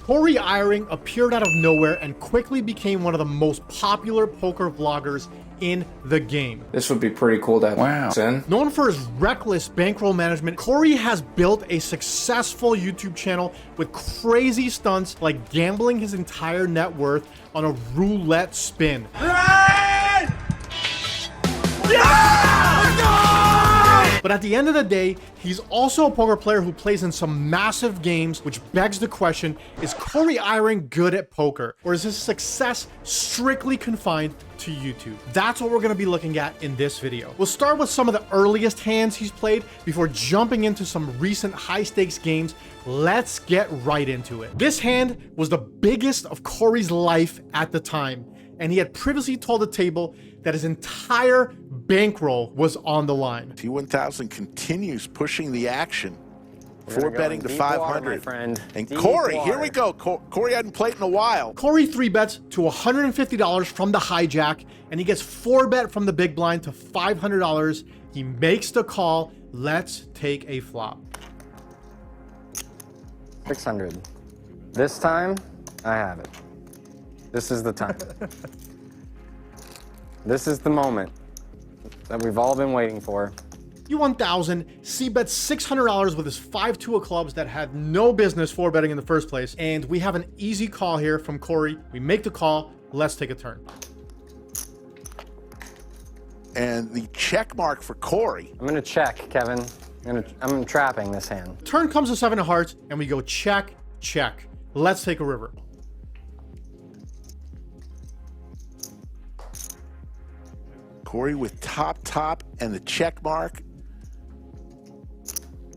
Cory Eyring appeared out of nowhere and quickly became one of the most popular poker vloggers in the game. This would be pretty cool to have. Wow. Known for his reckless bankroll management, Cory has built a successful YouTube channel with crazy stunts like gambling his entire net worth on a roulette spin. But at the end of the day, he's also a poker player who plays in some massive games, which begs the question, is Cory Eyring good at poker? Or is his success strictly confined to YouTube? That's what we're gonna be looking at in this video. We'll start with some of the earliest hands he's played before jumping into some recent high stakes games. Let's get right into it. This hand was the biggest of Cory's life at the time, and he had previously told the table that his entire bankroll was on the line. T1000 continues pushing the action. Four betting to 500. Friend. And Cory, here we go. Cory hadn't played in a while. Cory 3-bets to $150 from the hijack, and he gets 4-bet from the big blind to $500. He makes the call. Let's take a flop. 600. This time, I have it. This is the time. This is the moment that we've all been waiting for. T1000 c-bets $600 with his 5-2 of clubs that had no business 4-betting in the first place. And we have an easy call here from Cory. We make the call. Let's take a turn. And the check mark for Cory. I'm gonna check, Kevin. I'm trapping this hand. Turn comes to 7 of hearts, and we go check, check. Let's take a river. Cory with top, and the check mark.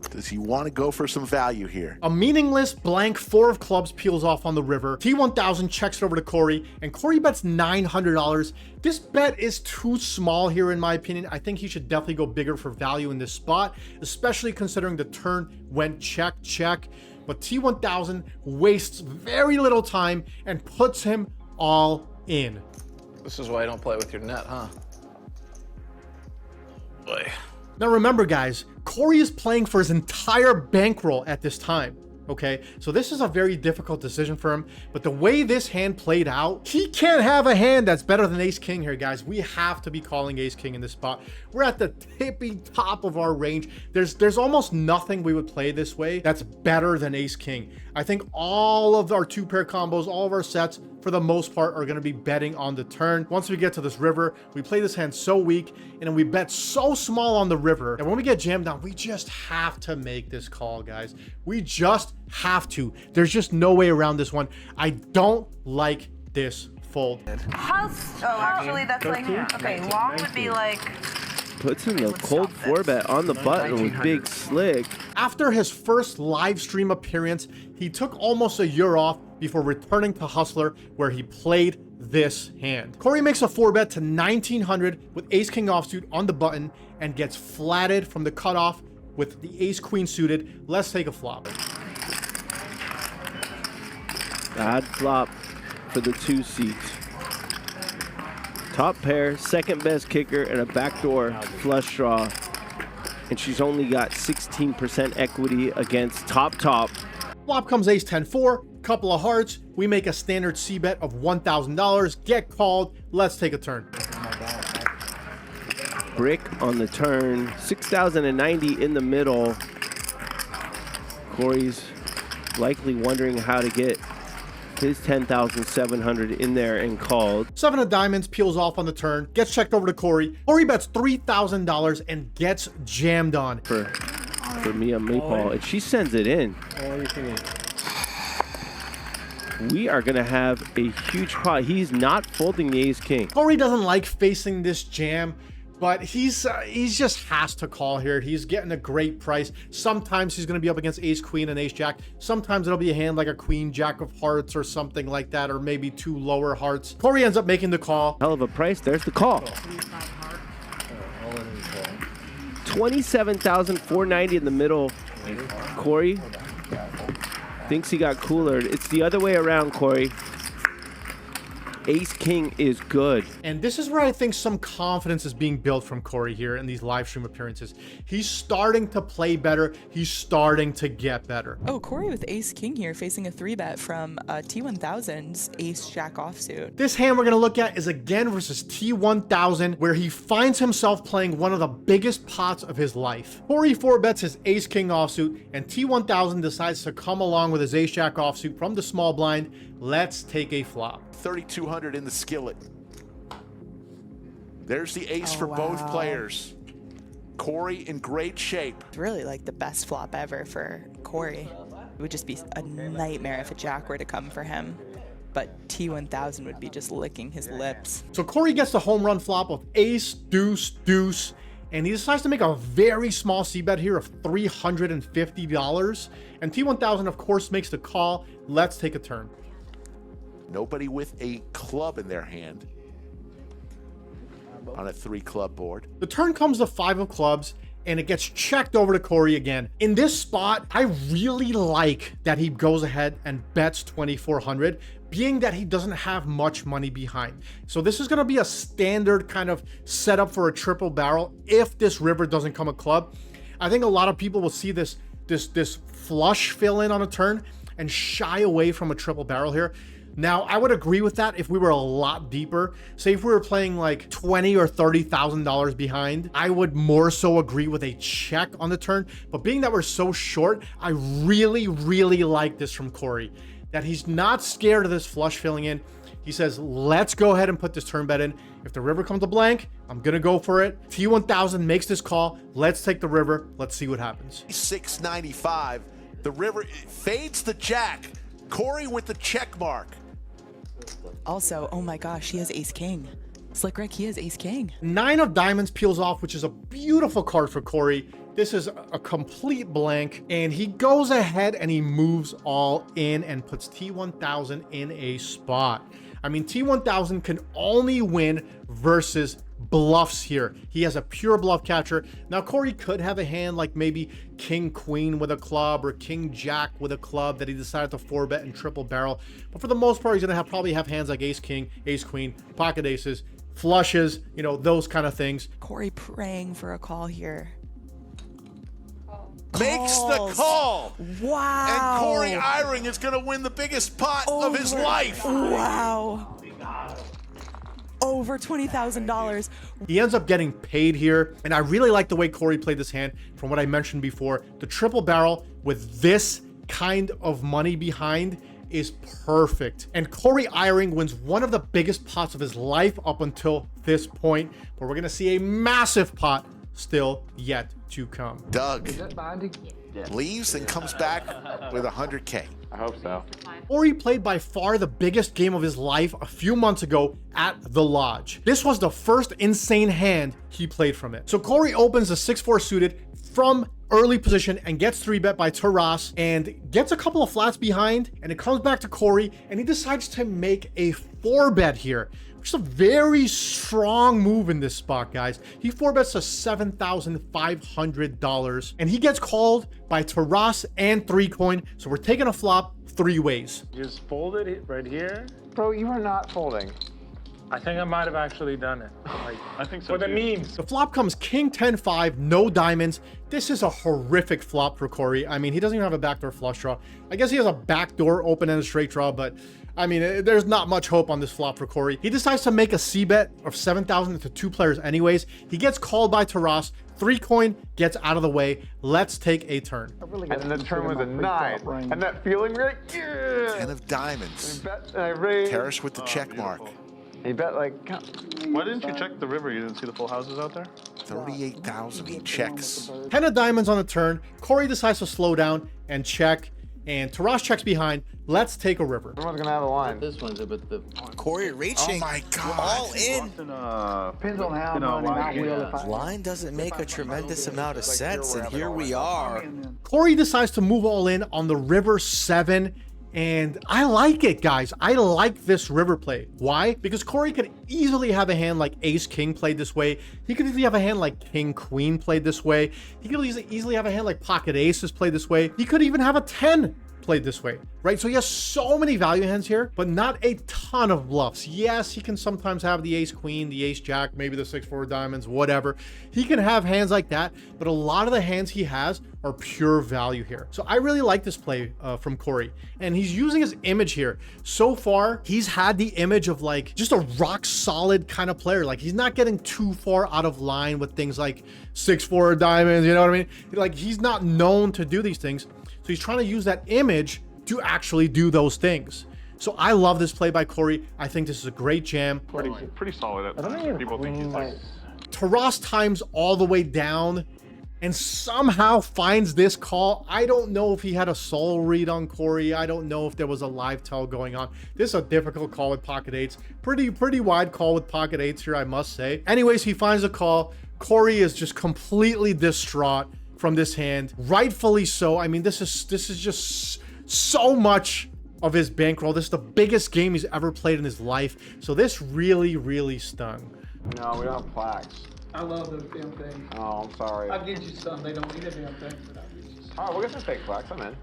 Does he want to go for some value here? A meaningless blank 4 of clubs peels off on the river. T1000 checks it over to Cory, and Cory bets $900. This bet is too small here, in my opinion. I think he should definitely go bigger for value in this spot, especially considering the turn went check, check. But T1000 wastes very little time and puts him all in. This is why I don't play with your net, huh? Boy. Now remember, guys, Cory is playing for his entire bankroll at this time, okay? So this is a very difficult decision for him, but the way this hand played out, he can't have a hand that's better than ace-king here, guys. We have to be calling ace-king in this spot. We're at the tippy top of our range. There's almost nothing we would play this way that's better than ace-king. I think all of our 2-pair combos, all of our sets, for the most part, are going to be betting on the turn. Once we get to this river, we play this hand so weak, and then we bet so small on the river, and when we get jammed down, we just have to make this call, guys. We just have to. There's just no way around this one. I don't like this fold. Actually, that's like, okay, long would be like... Puts in the cold 4-bet on the button with Big Slick. After his first live stream appearance, he took almost a year off before returning to Hustler, where he played this hand. Cory makes a 4-bet to 1900 with ace-king offsuit on the button and gets flatted from the cutoff with the ace-queen suited. Let's take a flop. Bad flop for the 2 seats. Top pair, second best kicker, and a backdoor flush draw. And she's only got 16% equity against top. Flop comes ace 10-4, couple of hearts. We make a standard c-bet of $1,000. Get called. Let's take a turn. Brick on the turn, 6,090 in the middle. Cory's likely wondering how to get his 10,700 in there and called. 7 of diamonds peels off on the turn, gets checked over to Cory. Cory bets $3,000 and gets jammed on. For Mia Maypaul, and she sends it in. We are gonna have a huge pot. He's not folding the ace-king. Cory doesn't like facing this jam, but he's just has to call here. He's getting a great price. Sometimes he's going to be up against ace queen and ace jack. Sometimes it'll be a hand like a queen jack of hearts or something like that, or maybe 2 lower hearts. Cory ends up making the call. Hell of a price. There's the call. 27,490 in the middle. Cory thinks he got cooler. It's the other way around, Cory. Ace King is good. And this is where I think some confidence is being built from Cory here in these live stream appearances. He's starting to play better. He's starting to get better. Oh, Cory with Ace King here facing a 3-bet from T1000's Ace Jack offsuit. This hand we're going to look at is again versus T1000, where he finds himself playing one of the biggest pots of his life. Cory 4-bets his Ace King offsuit, and T1000 decides to come along with his Ace Jack offsuit from the small blind. Let's take a flop. 3,200 in the skillet. There's the ace for both players. Cory in great shape. It's really like the best flop ever for Cory. It would just be a nightmare if a jack were to come for him. But T1000 would be just licking his lips. So Cory gets the home run flop of ace, deuce, deuce, and he decides to make a very small c-bet here of $350. And T1000, of course, makes the call. Let's take a turn. Nobody with a club in their hand on a 3-club board. The turn comes to 5 of clubs, and it gets checked over to Cory again. In this spot, I really like that he goes ahead and bets 2,400, being that he doesn't have much money behind. So this is going to be a standard kind of setup for a triple barrel if this river doesn't come a club. I think a lot of people will see this flush fill in on a turn and shy away from a triple barrel here. Now, I would agree with that if we were a lot deeper. Say if we were playing like $20,000 or $30,000 behind, I would more so agree with a check on the turn. But being that we're so short, I really, really like this from Cory, that he's not scared of this flush filling in. He says, let's go ahead and put this turn bet in. If the river comes to blank, I'm going to go for it. T1000 makes this call. Let's take the river. Let's see what happens. 695. The river fades the jack. Cory with the check mark. Also, oh my gosh, he has Ace King. Slick Rick, he has Ace King. 9 of diamonds peels off, which is a beautiful card for Cory. This is a complete blank, and he goes ahead and he moves all in and puts T1000 in a spot. I mean, T1000 can only win versus bluffs here. He has a pure bluff catcher. Now, Cory could have a hand like maybe King Queen with a club or King Jack with a club that he decided to 4-bet and triple barrel. But for the most part, he's going to probably have hands like Ace King, Ace Queen, pocket aces, flushes, you know, those kind of things. Cory praying for a call here. Makes the call. Wow. And Cory Eyring is going to win the biggest pot of his life. Wow. Over $20,000. He ends up getting paid here, and I really like the way Cory played this hand. From what I mentioned before, the triple barrel with this kind of money behind is perfect. And Cory Eyring wins one of the biggest pots of his life up until this point, but we're going to see a massive pot still yet to come. Doug leaves and comes back with 100K. I hope so. Cory played by far the biggest game of his life a few months ago at the Lodge. This was the first insane hand he played from it. So Cory opens the 6-4 suited from early position and gets 3-bet by Taras and gets a couple of flats behind, and it comes back to Cory, and he decides to make a 4-bet here, which is a very strong move in this spot, guys. He 4-bets to $7,500, and he gets called by Taras and 3Coin, so we're taking a flop 3 ways. You just folded it right here. Bro, you are not folding. I think I might have actually done it. Like, I think so. For the memes. The flop comes King 10-5, no diamonds. This is a horrific flop for Cory. I mean, he doesn't even have a backdoor flush draw. I guess he has a backdoor open and a straight draw, but I mean, there's not much hope on this flop for Cory. He decides to make a c-bet of 7,000 to 2 players anyways. He gets called by Taras. 3Coin gets out of the way. Let's take a turn. And the turn was a 9. And that feeling, right? Yeah. 10 of diamonds. I raised. Terrace with the check mark. He bet like. Why didn't you check the river? You didn't see the full houses out there? 38,000. He checks. 10 of diamonds on the turn. Cory decides to slow down and check, and Taras checks behind. Let's take a river. Everyone's gonna have a line. This one's a bit the Cory reaching. Oh my God. All in. depends on how line doesn't make a tremendous amount of sense, and here we are. Cory decides to move all in on the river 7, and I like it, guys. I like this river play. Why? Because Cory could easily have a hand like Ace King played this way. He could easily have a hand like King Queen played this way. He could easily have a hand like Pocket Aces played this way. He could even have a 10 played this way, right? So he has so many value hands here, but not a ton of bluffs. Yes, he can sometimes have the ace queen, the ace jack, maybe the 6-4 diamonds, whatever. He can have hands like that, but a lot of the hands he has are pure value here. So I really like this play from Cory, and he's using his image here. So far, he's had the image of like just a rock solid kind of player. Like he's not getting too far out of line with things like 6-4 diamonds, you know what I mean? Like he's not known to do these things. So he's trying to use that image to actually do those things. So I love this play by Cory. I think this is a great jam. Pretty solid at times. People think he's like... Taras times all the way down and somehow finds this call. I don't know if he had a soul read on Cory. I don't know if there was a live tell going on. This is a difficult call with pocket eights. Pretty wide call with pocket eights here, I must say. Anyways, he finds a call. Cory is just completely distraught from this hand, rightfully so. I mean, this is just so much of his bankroll. This is the biggest game he's ever played in his life. So this really stung. No, we don't have plaques. I love those damn things. Oh, I'm sorry. I'll get you some. They don't need a damn thing, but I'll get you some. All right, we'll get some fake plaques. I'm in.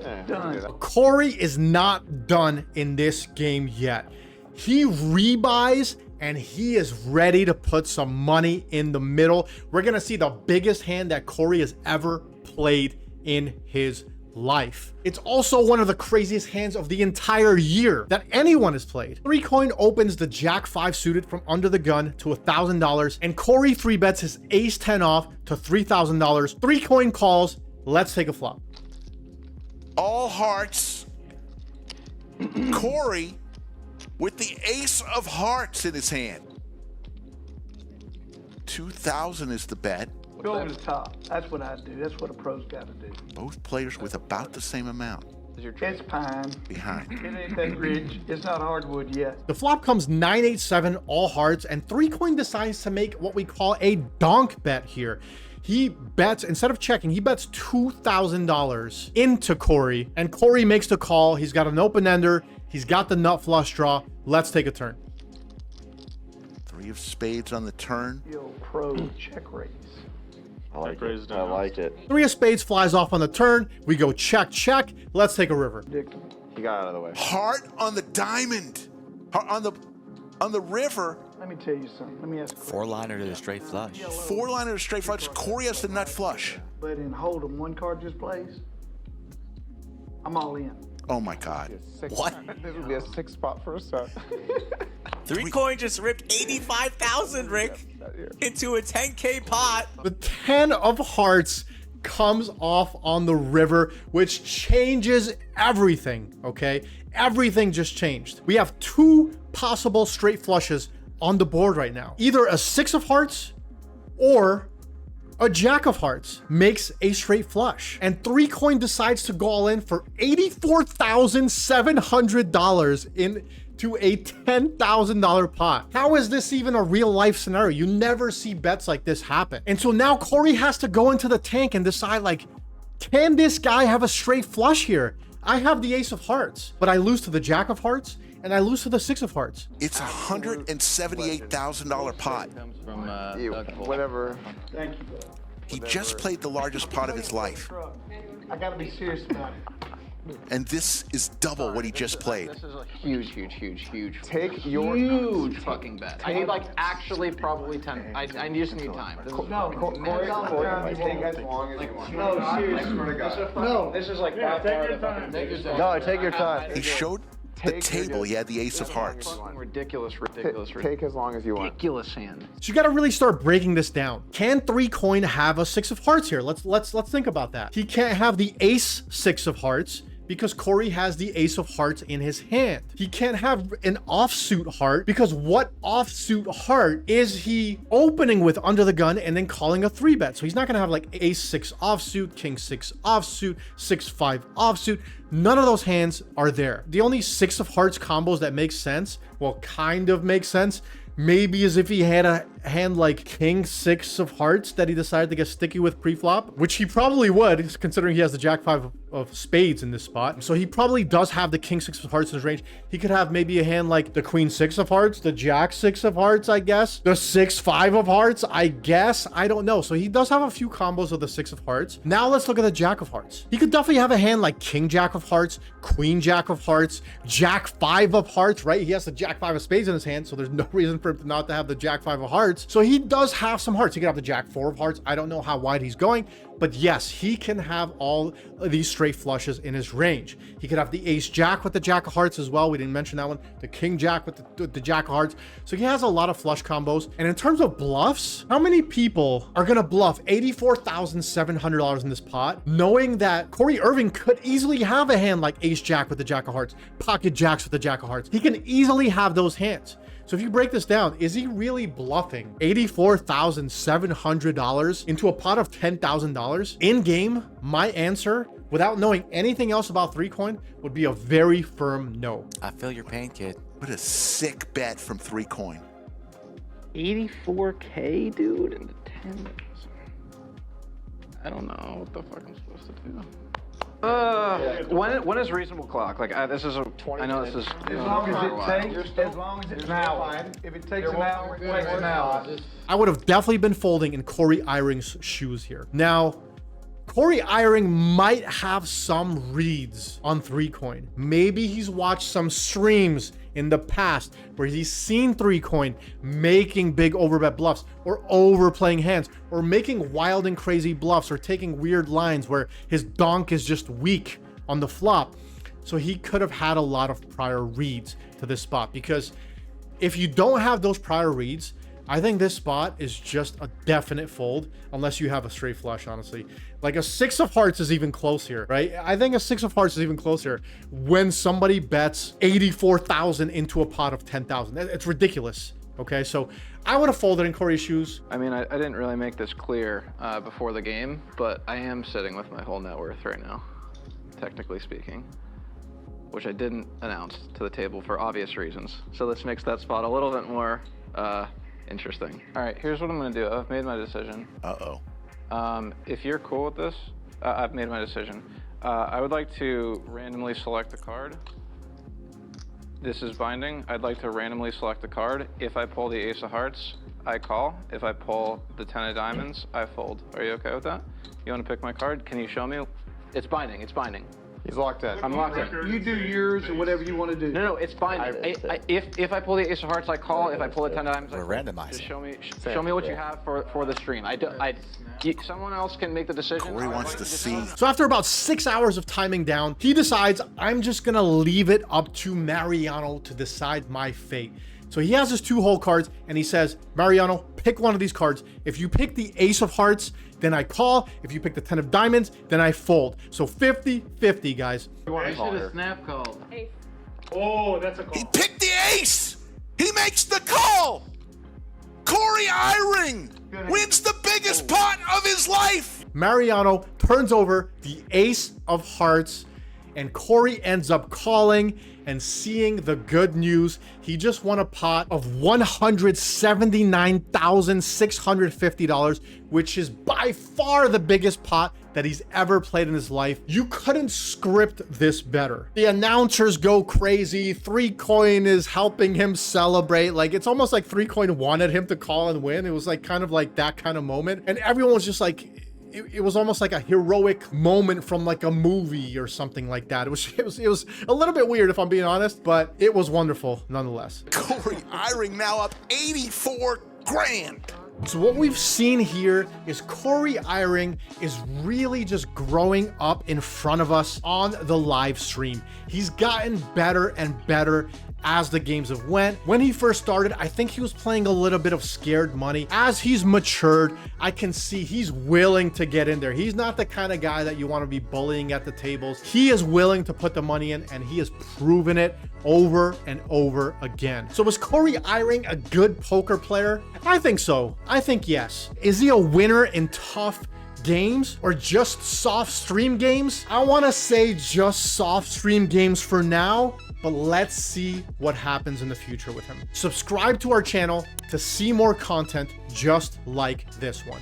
Yeah, Done. Cory is not done in this game yet. He rebuys and he is ready to put some money in the middle. We're gonna see the biggest hand that Cory has ever played in his life. It's also one of the craziest hands of the entire year that anyone has played. 3-coin opens the Jack 5 suited from under the gun to $1,000, and Cory 3-bets his ace 10 off to $3,000. 3-coin calls. Let's take a flop. All hearts. Cory with the ace of hearts in his hand. 2,000 is the bet. Go over the top. That's what I do. That's what a pro's got to do. Both players with about the same amount It's pine. behind. It ain't that rich. It's not hardwood yet. The flop comes 9-8-7 all hearts, and 3-coin decides to make what we call a donk bet here. He bets, instead of checking, he bets $2,000 into Cory, and Cory makes the call. He's got an open ender. He's got the nut flush draw. Let's take a turn. 3 of spades on the turn. Yo, pro check raise. I like it. I like it. 3 of spades flies off on the turn. We go check. Let's take a river. Ridiculous. He got out of the way. Heart on the diamond. Heart on the river. Let me tell you something. Let me ask you. 4-liner to the straight flush. 4-liner to straight flush. Cory has the nut flush. But in Hold'em, one card just plays. I'm all in. Oh my God. What? This would be a 6 spot first set. 3-coin just ripped 85,000, Rick, into a 10K pot. The 10 of hearts comes off on the river, which changes everything, okay? Everything just changed. We have 2 possible straight flushes on the board right now. Either a 6 of hearts or a jack of hearts makes a straight flush, and 3-coin decides to go all in for $84,700 into a $10,000 pot. How is this even a real life scenario? You never see bets like this happen. And so now Cory has to go into the tank and decide, like, can this guy have a straight flush here? I have the ace of hearts, but I lose to the jack of hearts and I lose to the 6 of hearts. It's a $178,000 pot. Whatever. Thank you. He just played the largest pot of his life. I gotta be serious about it. And this is double what he just played. This is a huge. Take your Huge fucking bet. I need like actually probably 10. I just need time. This is No, Cory, take as long as you want. No, seriously. No, this is like Yeah, take your time. Take your time. No, take your time. He showed the table. He had the ace of hearts. Ridiculous. Take as long as you want. Ridiculous hand. So you got to really start breaking this down. Can 3-coin have a 6 of hearts here? Let's think about that. He can't have the ace 6 of hearts because Cory has the ace of hearts in his hand. He can't have an offsuit heart because what offsuit heart is he opening with under the gun and then calling a 3-bet? So he's not gonna have like ace 6 offsuit, king 6 offsuit, 6-5 offsuit. None of those hands are there. The only 6 of hearts combos that make sense, well, kind of make sense, maybe as if he had a hand like king 6 of hearts that he decided to get sticky with pre-flop, which he probably would, considering he has the jack 5 of spades in this spot. So he probably does have the king 6 of hearts in his range. He could have maybe a hand like the queen 6 of hearts, the jack 6 of hearts, I guess, the 6-5 of hearts, I guess. I don't know. So he does have a few combos of the 6 of hearts. Now let's look at the jack of hearts. He could definitely have a hand like king jack of hearts, queen jack of hearts, jack 5 of hearts, right? He has the jack 5 of spades in his hand, so there's no reason for him not to have the jack 5 of hearts. So he does have some hearts. He could have the jack 4 of hearts. I don't know how wide he's going, but yes, he can have all of these straight flushes in his range. He could have the ace jack with the jack of hearts as well. We didn't mention that one. The king jack with the jack of hearts. So he has a lot of flush combos. And in terms of bluffs, how many people are gonna bluff $84,700 in this pot, knowing that Cory Eyring could easily have a hand like ace jack with the jack of hearts, pocket jacks with the jack of hearts? He can easily have those hands. So if you break this down, is he really bluffing $84,700 into a pot of $10,000 in game? My answer, without knowing anything else about 3Coin, would be a very firm no. I feel your pain, kid. What a sick bet from 3Coin. 84K, dude, into 10. I don't know what the fuck I'm supposed to do. When is reasonable clock? Like this is a. I know this is. As long as it takes, as long as it's an hour. If it takes an hour, it takes an hour. I would have definitely been folding in Cory Eyring's shoes here. Now, Cory Eyring might have some reads on 3Coin. Maybe he's watched some streams in the past where he's seen 3Coin making big overbet bluffs or overplaying hands or making wild and crazy bluffs or taking weird lines where his donk is just weak on the flop. So he could have had a lot of prior reads to this spot, because if you don't have those prior reads, I think this spot is just a definite fold unless you have a straight flush, honestly. Like a 6 of hearts is even close here, right? I think a 6 of hearts is even closer when somebody bets 84,000 into a pot of 10,000. It's ridiculous. Okay, so I would have folded in Cory's shoes. I mean, I didn't really make this clear before the game, but I am sitting with my whole net worth right now, technically speaking, which I didn't announce to the table for obvious reasons. So this makes that spot a little bit more interesting. All right, here's what I'm gonna do. I've made my decision. Uh-oh. If you're cool with this, I've made my decision. I would like to randomly select a card. This is binding. I'd like to randomly select a card. If I pull the ace of hearts, I call. If I pull the 10 of diamonds, I fold. Are you okay with that? You wanna pick my card? Can you show me? It's binding, it's binding. He's locked in. I'm locked in. You do yours or whatever you want to do. No, it's binding. If I pull the ace of hearts, I call. If I pull the 10 of diamonds, We're randomizing. just show me what you have for the stream. Someone else can make the decision. Cory wants to see. So after about 6 hours of timing down, he decides, I'm just gonna leave it up to Mariano to decide my fate. So he has his 2 hole cards and he says, Mariano, pick one of these cards. If you pick the ace of hearts, then I call. If you pick the 10 of diamonds, then I fold. So 50-50, guys. I should have snap called. Oh, that's a call. He picked the ace. He makes the call. Cory Eyring wins the biggest pot of his life. Mariano turns over the ace of hearts and Cory ends up calling and seeing the good news. He just won a pot of $179,650, which is by far the biggest pot that he's ever played in his life. You couldn't script this better. The announcers go crazy. 3Coin is helping him celebrate. Like, it's almost like 3Coin wanted him to call and win. It was like kind of like that kind of moment. And everyone was just like, it was almost like a heroic moment from like a movie or something like that. It was a little bit weird, if I'm being honest, but it was wonderful nonetheless. Cory Eyring now up 84 grand. So what we've seen here is Cory Eyring is really just growing up in front of us on the live stream. He's gotten better and better as the games have went. When he first started, I think he was playing a little bit of scared money. As he's matured, I can see he's willing to get in there. He's not the kind of guy that you want to be bullying at the tables. He is willing to put the money in, and he has proven it over and over again. So was Cory Eyring a good poker player? I think so. I think yes. Is he a winner in tough games or just soft stream games? I want to say just soft stream games for now, but let's see what happens in the future with him. Subscribe to our channel to see more content just like this one.